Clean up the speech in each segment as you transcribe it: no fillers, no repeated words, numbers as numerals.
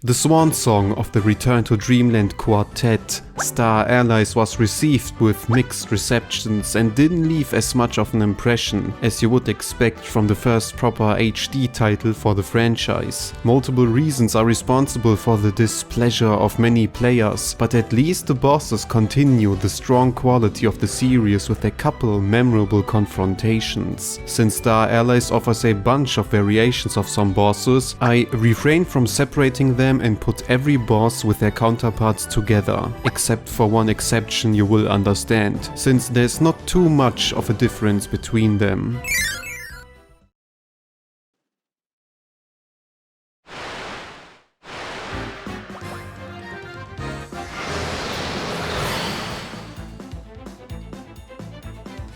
The swan song of the Return to Dreamland quartet, Star Allies, was received with mixed receptions and didn't leave as much of an impression as you would expect from the first proper HD title for the franchise. Multiple reasons are responsible for the displeasure of many players, but at least the bosses continue the strong quality of the series with a couple memorable confrontations. Since Star Allies offers a bunch of variations of some bosses, I refrain from separating them and put every boss with their counterparts together, except for one exception you will understand, since there's not too much of a difference between them.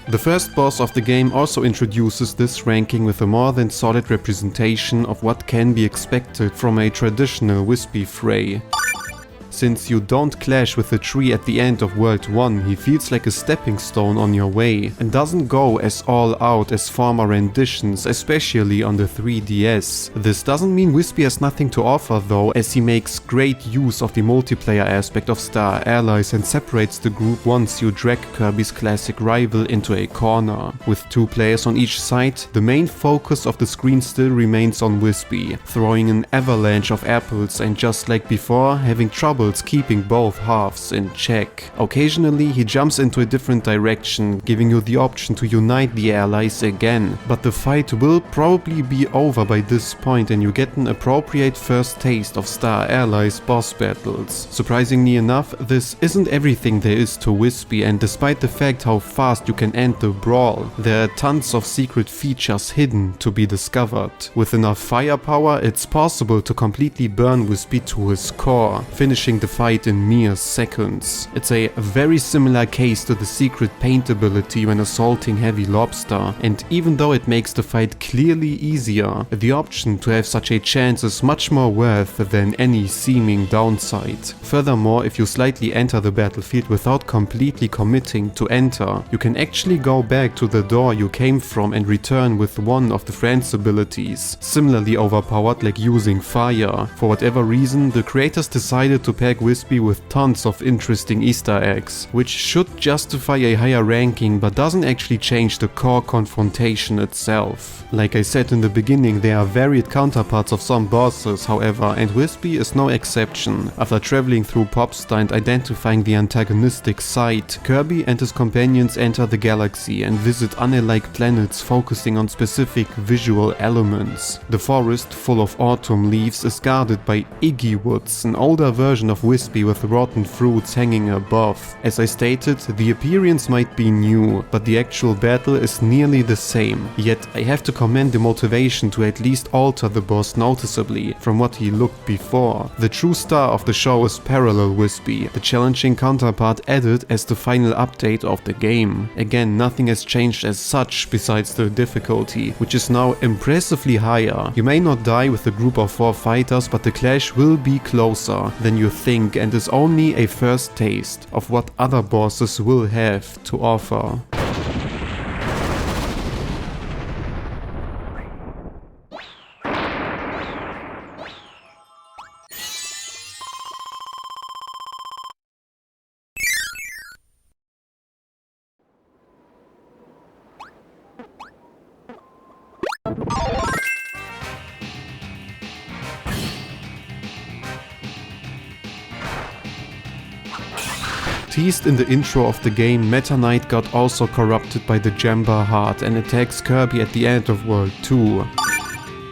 The first boss of the game also introduces this ranking with a more than solid representation of what can be expected from a traditional Whispy fray. Since you don't clash with the tree at the end of World 1, he feels like a stepping stone on your way and doesn't go as all out as former renditions, especially on the 3DS. This doesn't mean Whispy has nothing to offer though, as he makes great use of the multiplayer aspect of Star Allies and separates the group once you drag Kirby's classic rival into a corner. With 2 players on each side, the main focus of the screen still remains on Whispy, throwing an avalanche of apples and, just like before, having trouble keeping both halves in check. Occasionally he jumps into a different direction, giving you the option to unite the allies again, but the fight will probably be over by this point and you get an appropriate first taste of Star Allies boss battles. Surprisingly enough, this isn't everything there is to Whispy, and despite the fact how fast you can end the brawl, there are tons of secret features hidden to be discovered. With enough firepower, it's possible to completely burn Whispy to his core, finishing the fight in mere seconds. It's a very similar case to the secret paint ability when assaulting Heavy Lobster, and even though it makes the fight clearly easier, the option to have such a chance is much more worth than any seeming downside. Furthermore, if you slightly enter the battlefield without completely committing to enter, you can actually go back to the door you came from and return with one of the friend's abilities, similarly overpowered like using fire. For whatever reason, the creators decided to pack Whispy with tons of interesting Easter eggs, which should justify a higher ranking but doesn't actually change the core confrontation itself. Like I said in the beginning, there are varied counterparts of some bosses, however, and Whispy is no exception. After traveling through Popstar and identifying the antagonistic side, Kirby and his companions enter the galaxy and visit unalike planets focusing on specific visual elements. The forest, full of autumn leaves, is guarded by Iggy Woods, an older version of Whispy with rotten fruits hanging above. As I stated, the appearance might be new, but the actual battle is nearly the same. Yet I have to commend the motivation to at least alter the boss noticeably from what he looked before. The true star of the show is Parallel Whispy, the challenging counterpart added as the final update of the game. Again, nothing has changed as such besides the difficulty, which is now impressively higher. You may not die with a group of 4 fighters, but the clash will be closer than you think and is only a first taste of what other bosses will have to offer. Teased in the intro of the game, Metanite got also corrupted by the Jamba Heart and attacks Kirby at the end of World 2.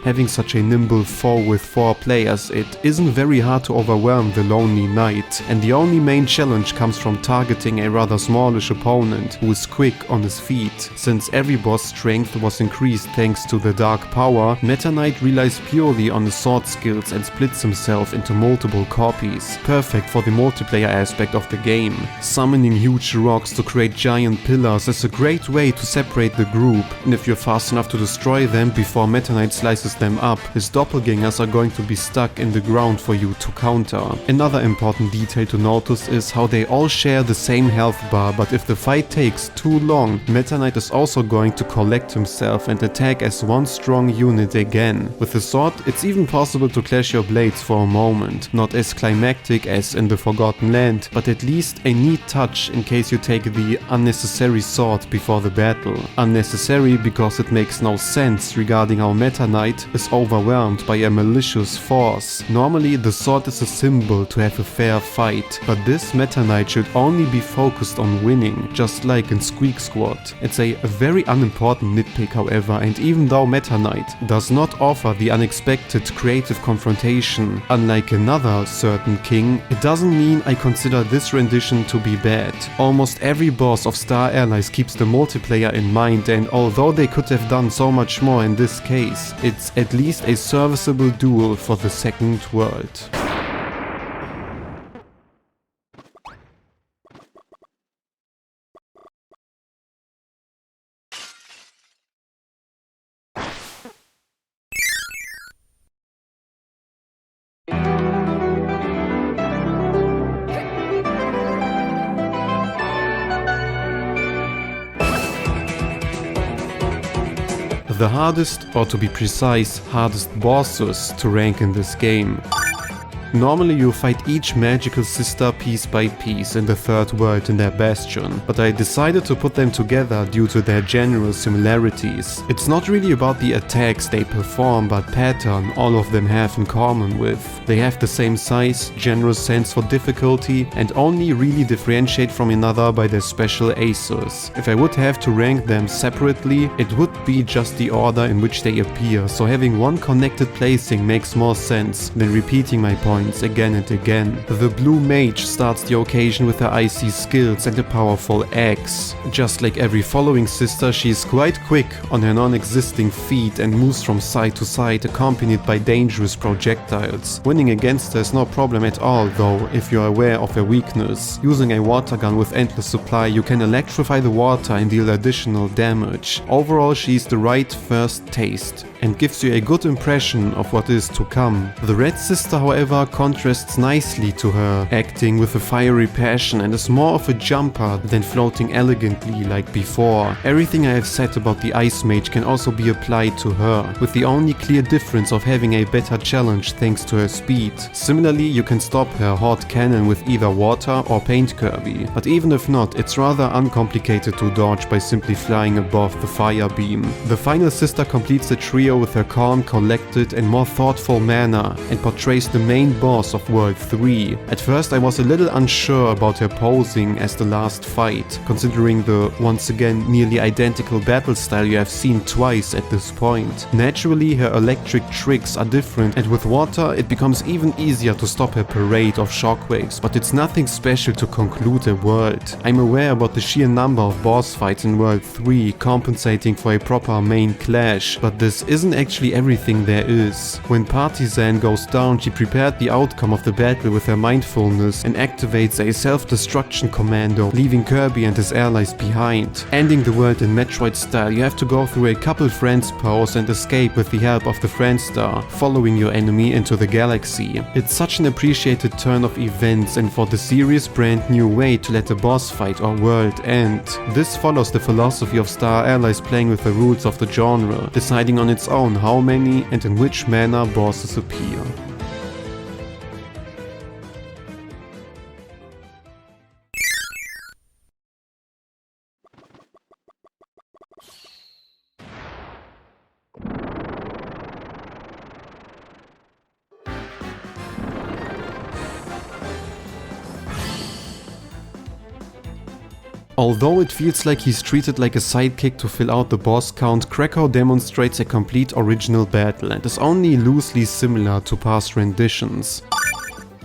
Having such a nimble foe with 4 players, it isn't very hard to overwhelm the lonely knight, and the only main challenge comes from targeting a rather smallish opponent who is quick on his feet. Since every boss strength was increased thanks to the dark power, Metanite relies purely on his sword skills and splits himself into multiple copies, perfect for the multiplayer aspect of the game. Summoning huge rocks to create giant pillars is a great way to separate the group, and if you're fast enough to destroy them before Metanite slices mixes them up, his doppelgangers are going to be stuck in the ground for you to counter. Another important detail to notice is how they all share the same health bar, but if the fight takes too long, Metanite is also going to collect himself and attack as one strong unit again. With the sword, it's even possible to clash your blades for a moment. Not as climactic as in the Forgotten Land, but at least a neat touch in case you take the unnecessary sword before the battle. Unnecessary because it makes no sense regarding how Metanite is overwhelmed by a malicious force. Normally the sword is a symbol to have a fair fight, but this Metanite should only be focused on winning, just like in Squeak Squad. It's a very unimportant nitpick however, and even though Metanite does not offer the unexpected creative confrontation, unlike another certain king, it doesn't mean I consider this rendition to be bad. Almost every boss of Star Allies keeps the multiplayer in mind, and although they could have done so much more in this case, it's at least a serviceable duel for the second world. The hardest, or to be precise, hardest bosses to rank in this game. Normally you fight each magical sister piece by piece in the third world in their bastion, but I decided to put them together due to their general similarities. It's not really about the attacks they perform, but pattern all of them have in common with. They have the same size, general sense for difficulty, and only really differentiate from another by their special aces. If I would have to rank them separately, it would be just the order in which they appear, so having one connected placing makes more sense than repeating my points again and again. The blue mage starts the occasion with her icy skills and a powerful axe. Just like every following sister, she is quite quick on her non-existing feet and moves from side to side accompanied by dangerous projectiles. Winning against her is no problem at all though, if you are aware of her weakness. Using a water gun with endless supply, you can electrify the water and deal additional damage. Overall, she is the right first taste and gives you a good impression of what is to come. The red sister, however, contrasts nicely to her, acting with a fiery passion and is more of a jumper than floating elegantly like before. Everything I have said about the ice mage can also be applied to her, with the only clear difference of having a better challenge thanks to her speed. Similarly, you can stop her hot cannon with either water or paint Kirby, but even if not, it's rather uncomplicated to dodge by simply flying above the fire beam. The final sister completes the trio with her calm, collected and more thoughtful manner and portrays the main boss of World 3. At first I was a little unsure about her posing as the last fight, considering the once again nearly identical battle style you have seen twice at this point. Naturally her electric tricks are different, and with water it becomes even easier to stop her parade of shockwaves, but it's nothing special to conclude a world. I'm aware about the sheer number of boss fights in World 3 compensating for a proper main clash, but this isn't actually everything there is. When Partisan goes down, she prepared the outcome of the battle with her mindfulness and activates a self-destruction commando, leaving Kirby and his allies behind. Ending the world in Metroid style, you have to go through a couple friends pose and escape with the help of the friend star, following your enemy into the galaxy. It's such an appreciated turn of events and for the series brand new way to let a boss fight or world end. This follows the philosophy of Star Allies playing with the rules of the genre, deciding on its own how many and in which manner bosses appear. Although it feels like he's treated like a sidekick to fill out the boss count, Krakow demonstrates a complete original battle and is only loosely similar to past renditions.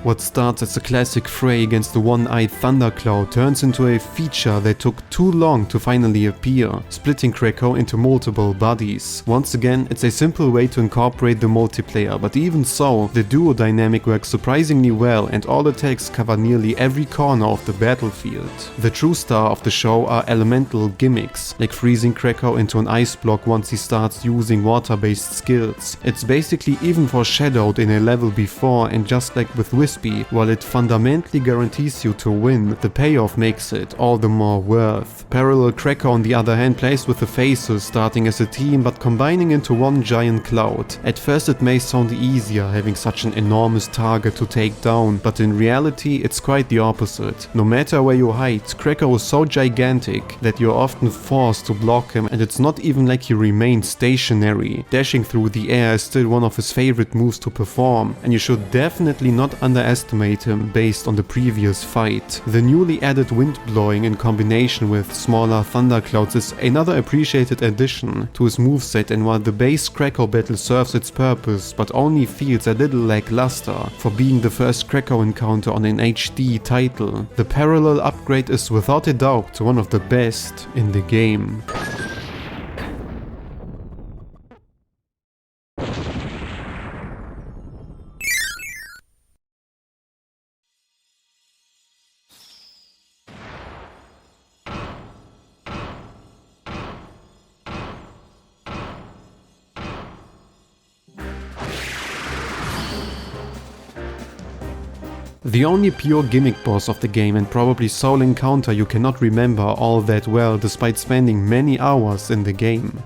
What starts as a classic fray against the one-eyed thundercloud turns into a feature that took too long to finally appear, splitting Krakow into multiple bodies. Once again, it's a simple way to incorporate the multiplayer, but even so, the duo dynamic works surprisingly well and all attacks cover nearly every corner of the battlefield. The true star of the show are elemental gimmicks, like freezing Krakow into an ice block once he starts using water-based skills. It's basically even foreshadowed in a level before, and just like with Whispy, while it fundamentally guarantees you to win, the payoff makes it all the more worth. Parallel Krakow on the other hand plays with the faces, starting as a team but combining into one giant cloud. At first it may sound easier having such an enormous target to take down, but in reality it's quite the opposite. No matter where you hide, Krakow is so gigantic that you're often forced to block him, and it's not even like he remains stationary. Dashing through the air is still one of his favorite moves to perform, and you should definitely not underestimate him based on the previous fight. The newly added wind blowing in combination with smaller thunderclouds is another appreciated addition to his moveset, and while the base Krakow battle serves its purpose but only feels a little lackluster for being the first Krakow encounter on an HD title, the parallel upgrade is without a doubt one of the best in the game. The only pure gimmick boss of the game, and probably sole encounter you cannot remember all that well despite spending many hours in the game.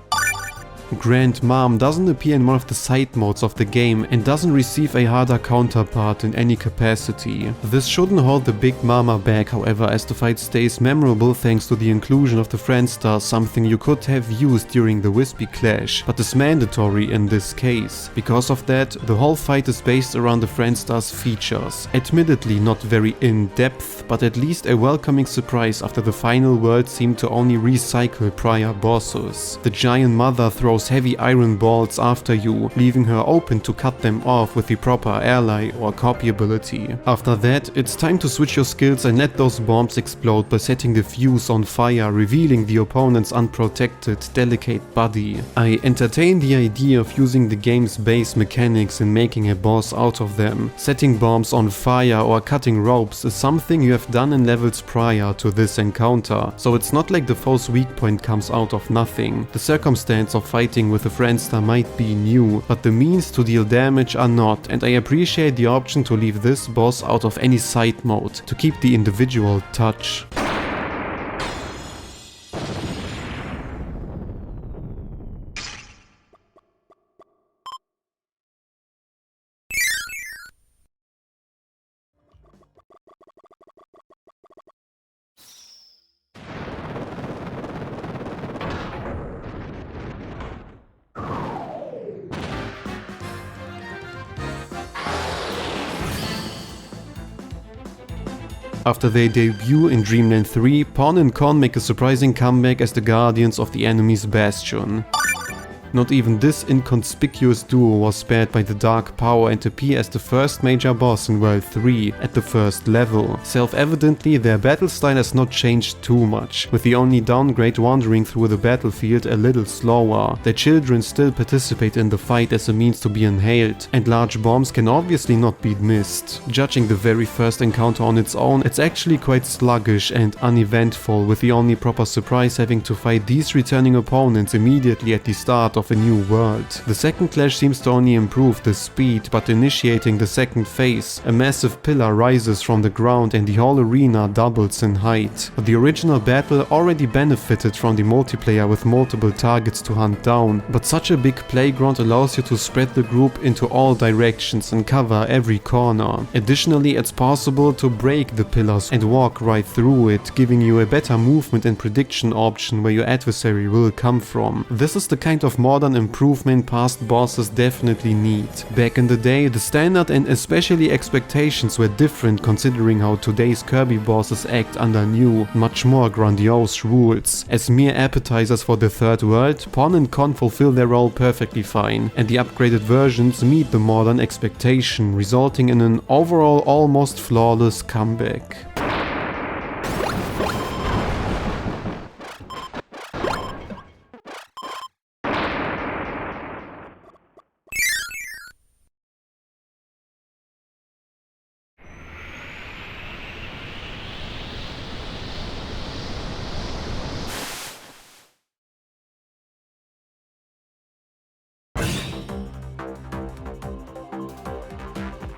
Grand Mom doesn't appear in one of the side modes of the game and doesn't receive a harder counterpart in any capacity. This shouldn't hold the Big Mama back, however, as the fight stays memorable thanks to the inclusion of the Friend Star, something you could have used during the Whispy clash, but is mandatory in this case. Because of that, the whole fight is based around the Friend Star's features. Admittedly not very in-depth, but at least a welcoming surprise after the final world seemed to only recycle prior bosses. The giant mother throws heavy iron balls after you, leaving her open to cut them off with the proper ally or copy ability. After that, it's time to switch your skills and let those bombs explode by setting the fuse on fire, revealing the opponent's unprotected, delicate body. I entertain the idea of using the game's base mechanics and making a boss out of them. Setting bombs on fire or cutting ropes is something you have done in levels prior to this encounter, so it's not like the foe's weak point comes out of nothing. The circumstance of fighting with a Friend Star might be new, but the means to deal damage are not, and I appreciate the option to leave this boss out of any side mode, to keep the individual touch. After their debut in Dreamland 3, Pawn and Con make a surprising comeback as the guardians of the enemy's bastion. Not even this inconspicuous duo was spared by the dark power and appear as the first major boss in World 3 at the first level. Self-evidently, their battle style has not changed too much, with the only downgrade wandering through the battlefield a little slower. Their children still participate in the fight as a means to be inhaled, and large bombs can obviously not be missed. Judging the very first encounter on its own, it's actually quite sluggish and uneventful, with the only proper surprise having to fight these returning opponents immediately at the start of a new world. The second clash seems to only improve the speed, but initiating the second phase, a massive pillar rises from the ground and the whole arena doubles in height. But the original battle already benefited from the multiplayer with multiple targets to hunt down, but such a big playground allows you to spread the group into all directions and cover every corner. Additionally, it's possible to break the pillars and walk right through it, giving you a better movement and prediction option where your adversary will come from. This is the kind of modern improvement past bosses definitely need. Back in the day, the standard and especially expectations were different considering how today's Kirby bosses act under new, much more grandiose rules. As mere appetizers for the third world, Pon and Con fulfill their role perfectly fine, and the upgraded versions meet the modern expectation, resulting in an overall almost flawless comeback.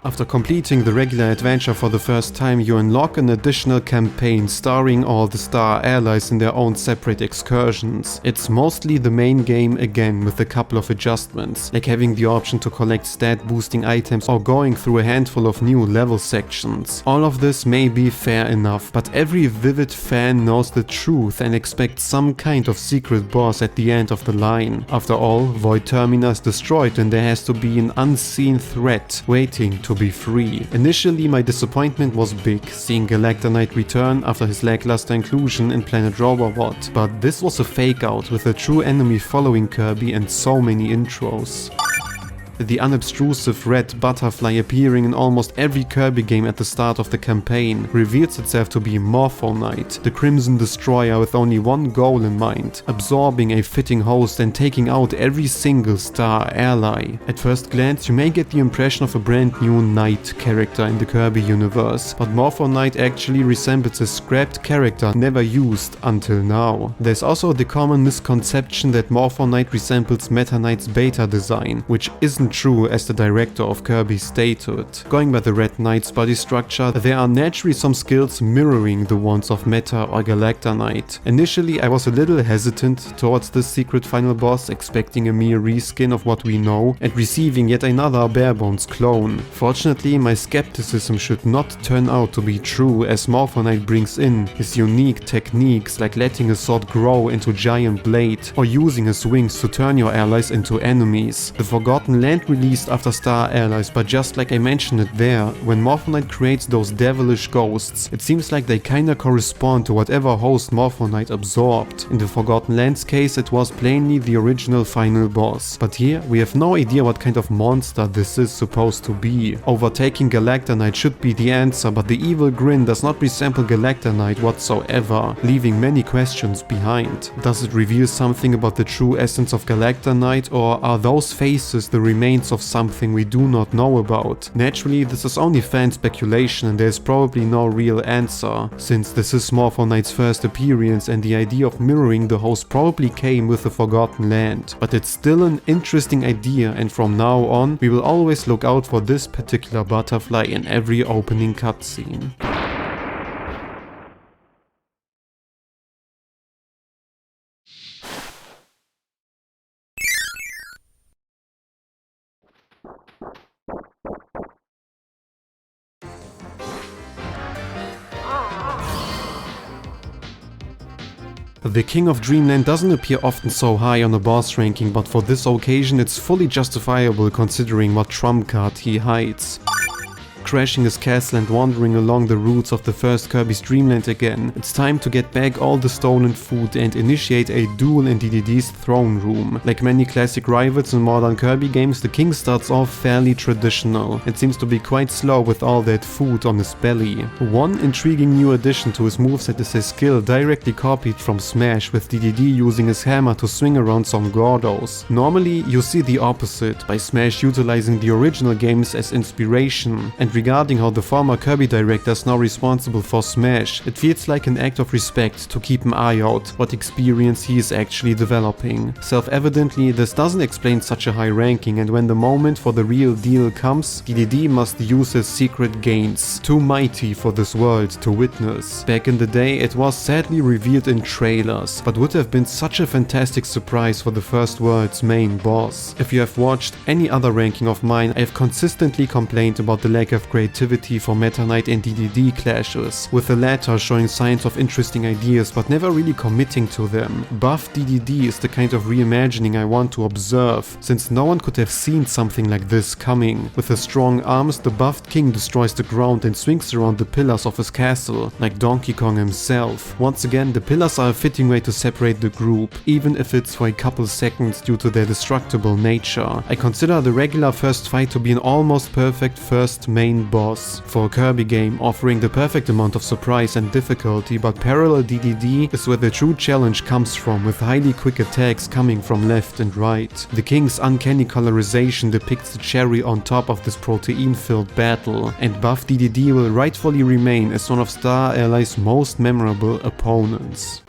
After completing the regular adventure for the first time, you unlock an additional campaign starring all the star allies in their own separate excursions. It's mostly the main game again, with a couple of adjustments, like having the option to collect stat boosting items or going through a handful of new level sections. All of this may be fair enough, but every Vivid fan knows the truth and expects some kind of secret boss at the end of the line. After all, Void Termina is destroyed and there has to be an unseen threat waiting to be free. Initially, my disappointment was big, seeing Galactonite return after his lackluster inclusion in Planet Robobot, but this was a fake out with a true enemy following Kirby and so many intros. The unobtrusive red butterfly appearing in almost every Kirby game at the start of the campaign reveals itself to be Morphite, the Crimson Destroyer with only one goal in mind, absorbing a fitting host and taking out every single star ally. At first glance you may get the impression of a brand new knight character in the Kirby universe, but Morphite actually resembles a scrapped character never used until now. There's also the common misconception that Morphite resembles Metanite's beta design, which isn't true, as the director of Kirby stated. Going by the Red Knight's body structure, there are naturally some skills mirroring the ones of Meta or Galactonite. Initially I was a little hesitant towards this secret final boss, expecting a mere reskin of what we know and receiving yet another barebones clone. Fortunately, my skepticism should not turn out to be true, as Morphite brings in his unique techniques like letting a sword grow into giant blade or using his wings to turn your allies into enemies. The Forgotten Land released after Star Allies, but just like I mentioned it there, when Morphite creates those devilish ghosts, it seems like they kinda correspond to whatever host Morphite absorbed. In the Forgotten Lands case, it was plainly the original final boss, but here we have no idea what kind of monster this is supposed to be. Overtaking Galactonite should be the answer, but the evil grin does not resemble Galactonite whatsoever, leaving many questions behind. Does it reveal something about the true essence of Galactonite, or are those faces the remains of something we do not know about? Naturally, this is only fan speculation and there is probably no real answer, since this is Morphite's first appearance and the idea of mirroring the host probably came with the Forgotten Land. But it's still an interesting idea, and from now on we will always look out for this particular butterfly in every opening cutscene. The King of Dreamland doesn't appear often so high on a boss ranking, but for this occasion it's fully justifiable considering what trump card he hides. Crashing his castle and wandering along the routes of the first Kirby's Dreamland again, it's time to get back all the stolen food and initiate a duel in Dedede's throne room. Like many classic rivals in modern Kirby games, the king starts off fairly traditional and seems to be quite slow with all that food on his belly. One intriguing new addition to his moveset is his skill directly copied from Smash, with Dedede using his hammer to swing around some Gordos. Normally you see the opposite, by Smash utilizing the original games as inspiration, and regarding how the former Kirby director is now responsible for Smash, it feels like an act of respect to keep an eye out what experience he is actually developing. Self-evidently, this doesn't explain such a high ranking, and when the moment for the real deal comes, Dedede must use his secret gains, too mighty for this world to witness. Back in the day, it was sadly revealed in trailers, but would have been such a fantastic surprise for the first world's main boss. If you have watched any other ranking of mine, I have consistently complained about the lack of creativity for Metanite and Dedede clashes, with the latter showing signs of interesting ideas but never really committing to them. Buff Dedede is the kind of reimagining I want to observe, since no one could have seen something like this coming. With his strong arms, the buffed king destroys the ground and swings around the pillars of his castle, like Donkey Kong himself. Once again, the pillars are a fitting way to separate the group, even if it's for a couple seconds due to their destructible nature. I consider the regular first fight to be an almost perfect first main boss for a Kirby game, offering the perfect amount of surprise and difficulty, but parallel Dedede is where the true challenge comes from, with highly quick attacks coming from left and right. The king's uncanny colorization depicts the cherry on top of this protein-filled battle, and Buff Dedede will rightfully remain as one of Star Ally's most memorable opponents.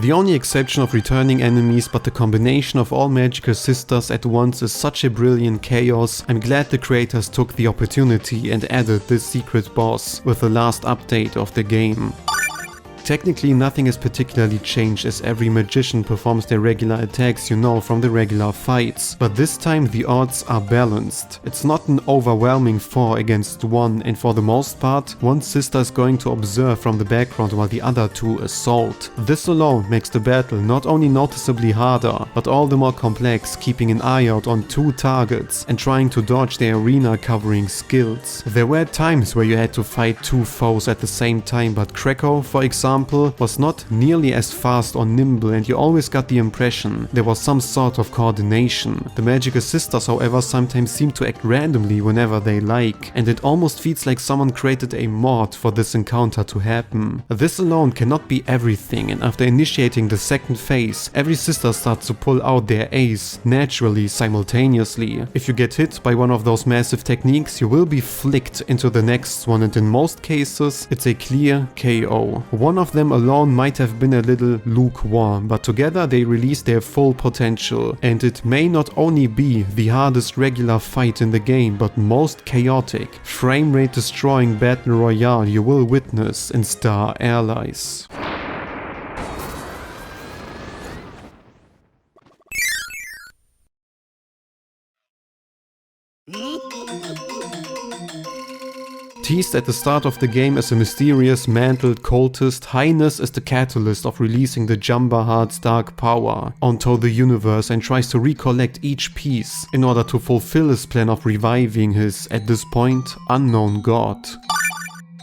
The only exception of returning enemies, but the combination of all magical sisters at once is such a brilliant chaos. I'm glad the creators took the opportunity and added this secret boss with the last update of the game. Technically nothing has particularly changed, as every magician performs their regular attacks you know from the regular fights, but this time the odds are balanced. It's not an overwhelming 4 against 1, and for the most part, one sister is going to observe from the background while the other two assault. This alone makes the battle not only noticeably harder, but all the more complex, keeping an eye out on two targets and trying to dodge their arena covering skills. There were times where you had to fight two foes at the same time, but Krakow, for example, was not nearly as fast or nimble, and you always got the impression there was some sort of coordination. The magical sisters, however, sometimes seem to act randomly whenever they like, and it almost feels like someone created a mod for this encounter to happen. This alone cannot be everything, and after initiating the second phase, every sister starts to pull out their ace naturally, simultaneously. If you get hit by one of those massive techniques, you will be flicked into the next one, and in most cases, it's a clear KO. One of them alone might have been a little lukewarm, but together they release their full potential, and it may not only be the hardest regular fight in the game, but most chaotic, frame rate destroying battle royale you will witness in Star Allies. Teased at the start of the game as a mysterious mantled cultist, Highness is the catalyst of releasing the Jumba Heart's dark power onto the universe and tries to recollect each piece in order to fulfill his plan of reviving his, at this point, unknown god.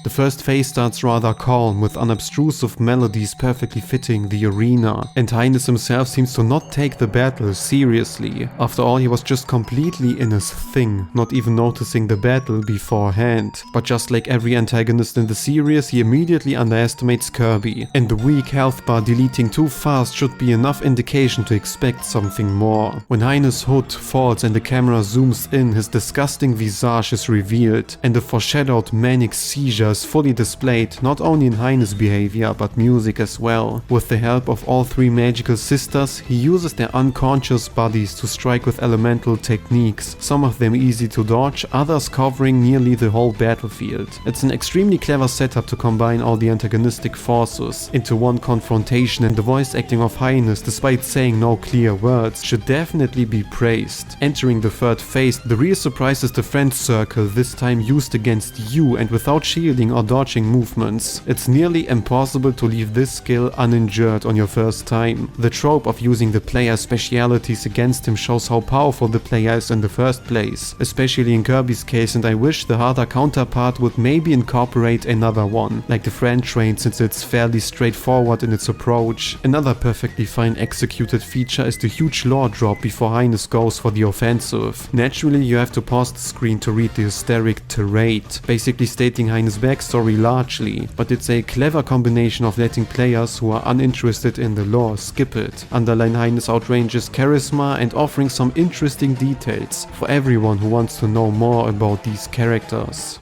The first phase starts rather calm, with unobtrusive melodies perfectly fitting the arena, and Highness himself seems to not take the battle seriously. After all, he was just completely in his thing, not even noticing the battle beforehand. But just like every antagonist in the series, he immediately underestimates Kirby, and the weak health bar deleting too fast should be enough indication to expect something more. When Highness' hood falls and the camera zooms in, his disgusting visage is revealed, and the foreshadowed manic seizure is fully displayed, not only in Highness' behavior but music as well. With the help of all three magical sisters, he uses their unconscious bodies to strike with elemental techniques, some of them easy to dodge, others covering nearly the whole battlefield. It's an extremely clever setup to combine all the antagonistic forces into one confrontation, and the voice acting of Highness, despite saying no clear words, should definitely be praised. Entering the third phase, the real surprise is the friend circle, this time used against you and without shielding or dodging movements. It's nearly impossible to leave this skill uninjured on your first time. The trope of using the player's specialities against him shows how powerful the player is in the first place, especially in Kirby's case, and I wish the harder counterpart would maybe incorporate another one, like the friend train, since it's fairly straightforward in its approach. Another perfectly fine executed feature is the huge lore drop before Highness goes for the offensive. Naturally, you have to pause the screen to read the hysteric tirade, basically stating Highness' backstory largely, but it's a clever combination of letting players who are uninterested in the lore skip it, underline Highness' outrageous charisma, and offering some interesting details for everyone who wants to know more about these characters.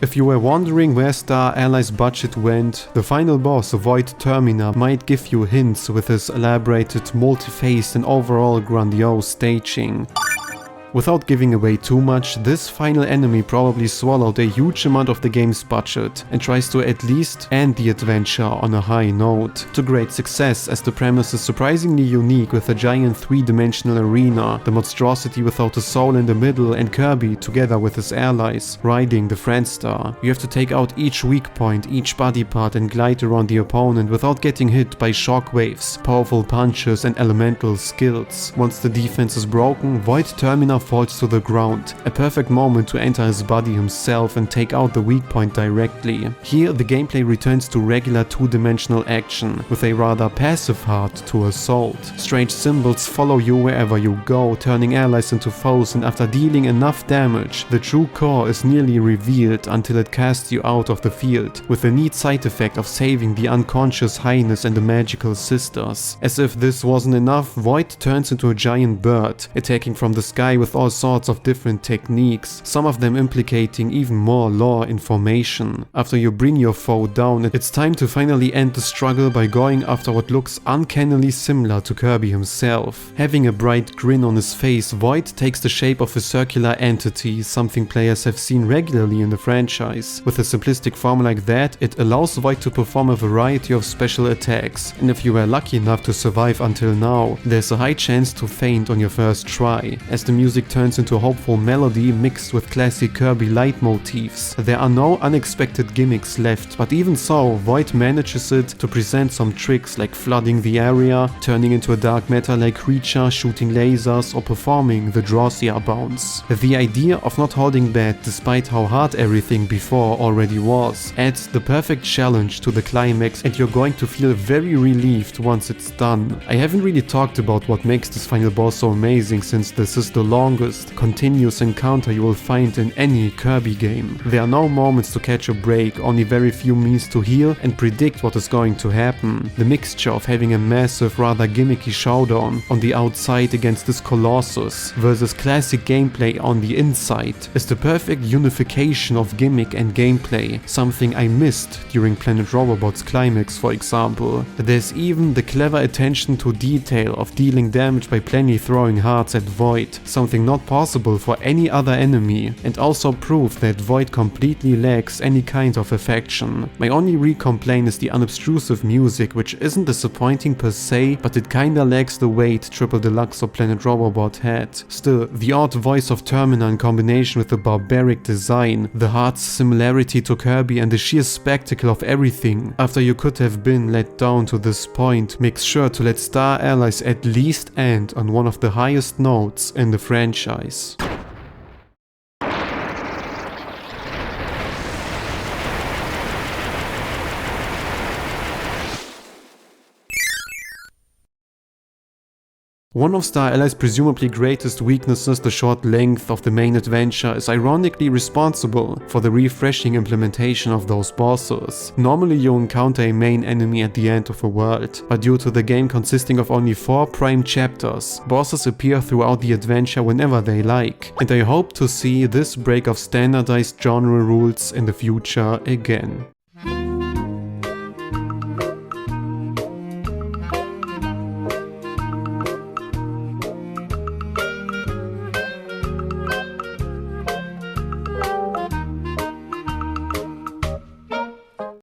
If you were wondering where Star Allies' budget went, the final boss, Void Termina, might give you hints with his elaborated, multi-faced and overall grandiose staging. Without giving away too much, this final enemy probably swallowed a huge amount of the game's budget and tries to at least end the adventure on a high note. To great success, as the premise is surprisingly unique with a giant 3-dimensional arena, the monstrosity without a soul in the middle, and Kirby together with his allies riding the Friendstar. You have to take out each weak point, each body part, and glide around the opponent without getting hit by shockwaves, powerful punches and elemental skills. Once the defense is broken, Void Termina falls to the ground, a perfect moment to enter his body himself and take out the weak point directly. Here the gameplay returns to regular 2-dimensional action, with a rather passive heart to assault. Strange symbols follow you wherever you go, turning allies into foes, and after dealing enough damage, the true core is nearly revealed until it casts you out of the field, with the neat side effect of saving the unconscious Highness and the magical sisters. As if this wasn't enough, Void turns into a giant bird, attacking from the sky with all sorts of different techniques, some of them implicating even more lore information. After you bring your foe down, it's time to finally end the struggle by going after what looks uncannily similar to Kirby himself. Having a bright grin on his face, Void takes the shape of a circular entity, something players have seen regularly in the franchise. With a simplistic form like that, it allows Void to perform a variety of special attacks, and if you were lucky enough to survive until now, there's a high chance to faint on your first try. As the music turns into a hopeful melody mixed with classic Kirby leitmotifs, there are no unexpected gimmicks left, but even so, Void manages it to present some tricks like flooding the area, turning into a dark matter-like creature, shooting lasers, or performing the Drossia bounce. The idea of not holding back despite how hard everything before already was adds the perfect challenge to the climax, and you're going to feel very relieved once it's done. I haven't really talked about what makes this final boss so amazing, since this is the longest continuous encounter you will find in any Kirby game. There are no moments to catch a break, only very few means to heal and predict what is going to happen. The mixture of having a massive, rather gimmicky showdown on the outside against this Colossus versus classic gameplay on the inside is the perfect unification of gimmick and gameplay, something I missed during Planet Robobot's climax, for example. There's even the clever attention to detail of dealing damage by plenty throwing hearts at Void, something not possible for any other enemy, and also proof that Void completely lacks any kind of affection. My only real complaint is the unobtrusive music, which isn't disappointing per se, but it kinda lacks the weight Triple Deluxe or Planet Robobot had. Still, the odd voice of Termina in combination with the barbaric design, the heart's similarity to Kirby, and the sheer spectacle of everything after you could have been let down to this point makes sure to let Star Allies at least end on one of the highest notes in the franchise. One of Star Allies' presumably greatest weaknesses, the short length of the main adventure, is ironically responsible for the refreshing implementation of those bosses. Normally you encounter a main enemy at the end of a world, but due to the game consisting of only 4 prime chapters, bosses appear throughout the adventure whenever they like, and I hope to see this break of standardized genre rules in the future again.